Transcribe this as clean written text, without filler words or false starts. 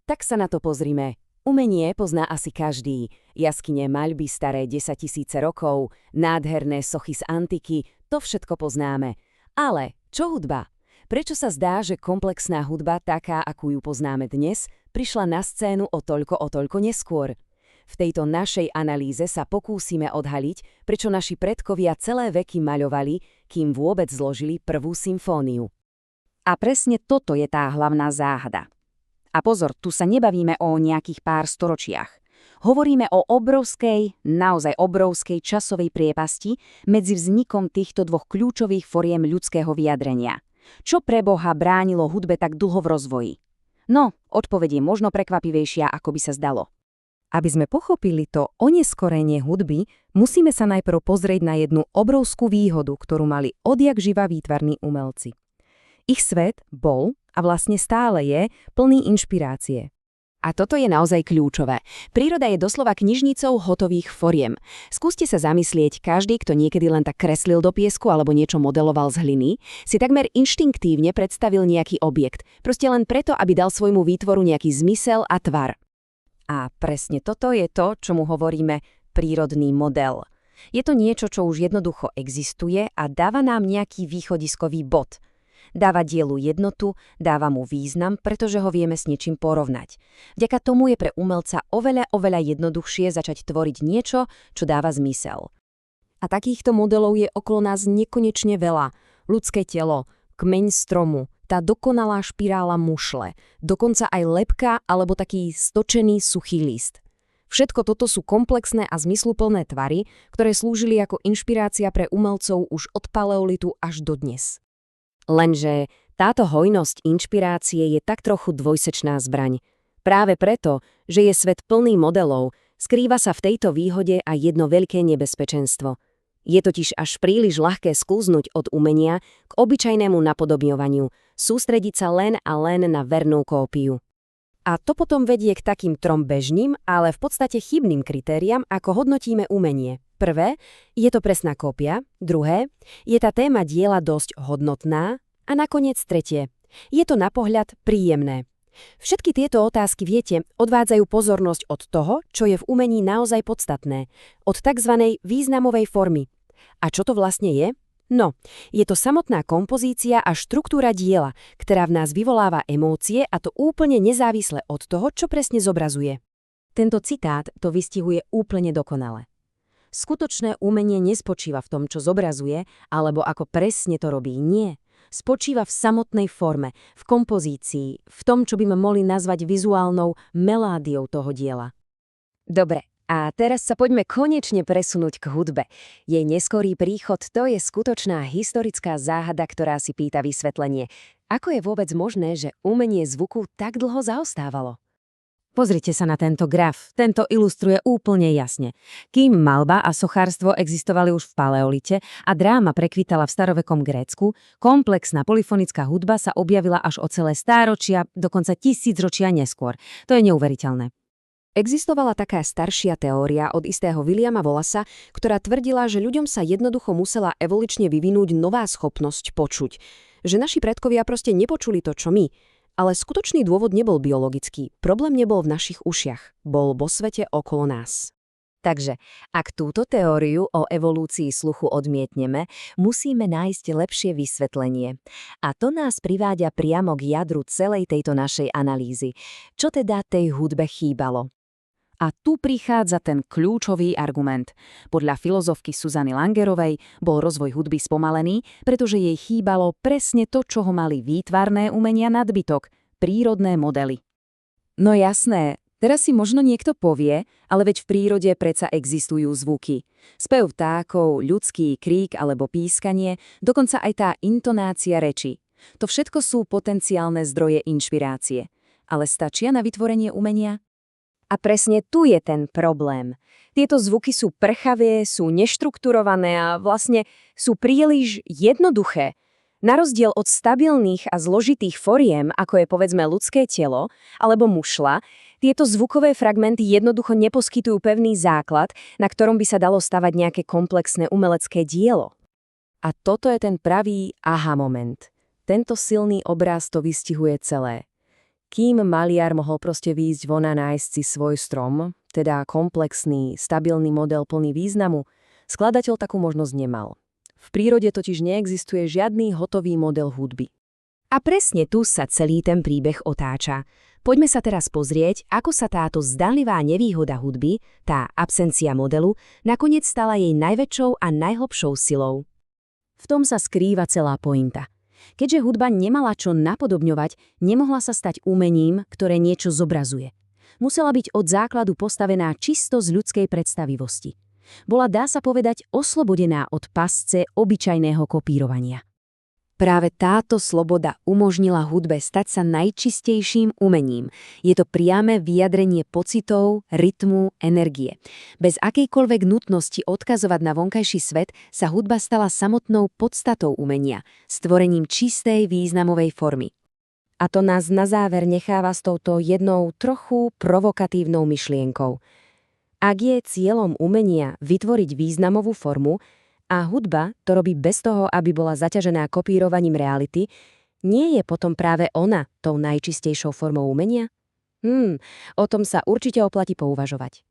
Tak sa na to pozrime. Umenie pozná asi každý. Jaskyne, maľby staré 10 000 rokov, nádherné sochy z antiky, to všetko poznáme. Ale čo hudba? Prečo sa zdá, že komplexná hudba, taká, akú ju poznáme dnes, prišla na scénu o toľko neskôr? V tejto našej analýze sa pokúsime odhaliť, prečo naši predkovia celé veky maľovali, kým vôbec zložili prvú symfóniu. A presne toto je tá hlavná záhada. A pozor, tu sa nebavíme o nejakých pár storočiach. Hovoríme o obrovskej, naozaj obrovskej časovej priepasti medzi vznikom týchto dvoch kľúčových foriem ľudského vyjadrenia. Čo pre Boha bránilo hudbe tak dlho v rozvoji? No, odpoveď je možno prekvapivejšia, ako by sa zdalo. Aby sme pochopili to oneskorenie hudby, musíme sa najprv pozrieť na jednu obrovskú výhodu, ktorú mali odjakživa výtvarní umelci. Ich svet bol, a vlastne stále je, plný inšpirácie. A toto je naozaj kľúčové. Príroda je doslova knižnicou hotových foriem. Skúste sa zamyslieť, každý, kto niekedy len tak kreslil do piesku alebo niečo modeloval z hliny, si takmer inštinktívne predstavil nejaký objekt, proste len preto, aby dal svojmu výtvoru nejaký zmysel a tvar. A presne toto je to, čomu hovoríme prírodný model. Je to niečo, čo už jednoducho existuje a dáva nám nejaký východiskový bod. Dáva dielu jednotu, dáva mu význam, pretože ho vieme s niečím porovnať. Vďaka tomu je pre umelca oveľa jednoduchšie začať tvoriť niečo, čo dáva zmysel. A takýchto modelov je okolo nás nekonečne veľa. Ľudské telo, kmeň stromu, tá dokonalá špirála mušle, dokonca aj lebka alebo taký stočený suchý list. Všetko toto sú komplexné a zmysluplné tvary, ktoré slúžili ako inšpirácia pre umelcov už od paleolitu až do dnes. Lenže táto hojnosť inšpirácie je tak trochu dvojsečná zbraň. Práve preto, že je svet plný modelov, skrýva sa v tejto výhode aj jedno veľké nebezpečenstvo. Je totiž až príliš ľahké sklznúť od umenia k obyčajnému napodobňovaniu, sústrediť sa len a len na vernú kópiu. A to potom vedie k takým trom bežným, ale v podstate chybným kritériám, ako hodnotíme umenie. Prvé, je to presná kópia. Druhé, je tá téma diela dosť hodnotná. A nakoniec tretie, je to na pohľad príjemné. Všetky tieto otázky, viete, odvádzajú pozornosť od toho, čo je v umení naozaj podstatné, od tzv. Významovej formy. A čo to vlastne je? No, je to samotná kompozícia a štruktúra diela, ktorá v nás vyvoláva emócie a to úplne nezávisle od toho, čo presne zobrazuje. Tento citát to vystihuje úplne dokonale. Skutočné umenie nespočíva v tom, čo zobrazuje, alebo ako presne to robí, nie. Spočíva v samotnej forme, v kompozícii, v tom, čo by sme mohli nazvať vizuálnou meládiou toho diela. Dobre, a teraz sa poďme konečne presunúť k hudbe. Jej neskorý príchod, to je skutočná historická záhada, ktorá si pýta vysvetlenie. Ako je vôbec možné, že umenie zvuku tak dlho zaostávalo? Pozrite sa na tento graf, tento ilustruje úplne jasne. Kým maľba a sochárstvo existovali už v paleolite a dráma prekvitala v starovekom Grécku, komplexná polyfonická hudba sa objavila až o celé stáročia, dokonca tisícročia neskôr. To je neuveriteľné. Existovala taká staršia teória od istého Williama Wallaca, ktorá tvrdila, že ľuďom sa jednoducho musela evolučne vyvinúť nová schopnosť počuť. Že naši predkovia proste nepočuli to, čo my. Ale skutočný dôvod nebol biologický, problém nebol v našich ušiach, bol vo svete okolo nás. Takže, ak túto teóriu o evolúcii sluchu odmietneme, musíme nájsť lepšie vysvetlenie. A to nás priváďa priamo k jadru celej tejto našej analýzy. Čo teda tej hudbe chýbalo? A tu prichádza ten kľúčový argument. Podľa filozofky Susany Langerovej bol rozvoj hudby spomalený, pretože jej chýbalo presne to, čo ho mali výtvarné umenia nadbytok, prírodné modely. No jasné, teraz si možno niekto povie, ale veď v prírode predsa existujú zvuky. Spev vtákov, ľudský krík alebo pískanie, dokonca aj tá intonácia reči. To všetko sú potenciálne zdroje inšpirácie. Ale stačia na vytvorenie umenia? A presne tu je ten problém. Tieto zvuky sú prchavé, sú neštrukturované a vlastne sú príliš jednoduché. Na rozdiel od stabilných a zložitých foriem, ako je povedzme ľudské telo alebo mušla, tieto zvukové fragmenty jednoducho neposkytujú pevný základ, na ktorom by sa dalo stavať nejaké komplexné umelecké dielo. A toto je ten pravý aha moment. Tento silný obraz to vystihuje celé. Kým maliar mohol proste výjsť von a nájsť si svoj strom, teda komplexný, stabilný model plný významu, skladateľ takú možnosť nemal. V prírode totiž neexistuje žiadny hotový model hudby. A presne tu sa celý ten príbeh otáča. Poďme sa teraz pozrieť, ako sa táto zdanlivá nevýhoda hudby, tá absencia modelu, nakoniec stala jej najväčšou a najhlbšou silou. V tom sa skrýva celá pointa. Keďže hudba nemala čo napodobňovať, nemohla sa stať umením, ktoré niečo zobrazuje. Musela byť od základu postavená čisto z ľudskej predstavivosti. Bola, dá sa povedať, oslobodená od pasce obyčajného kopírovania. Práve táto sloboda umožnila hudbe stať sa najčistejším umením. Je to priame vyjadrenie pocitov, rytmu, energie. Bez akejkoľvek nutnosti odkazovať na vonkajší svet sa hudba stala samotnou podstatou umenia, stvorením čistej významovej formy. A to nás na záver necháva s touto jednou trochu provokatívnou myšlienkou. Ak je cieľom umenia vytvoriť významovú formu, a hudba to robí bez toho, aby bola zaťažená kopírovaním reality, nie je potom práve ona tou najčistejšou formou umenia? O tom sa určite oplatí pouvažovať.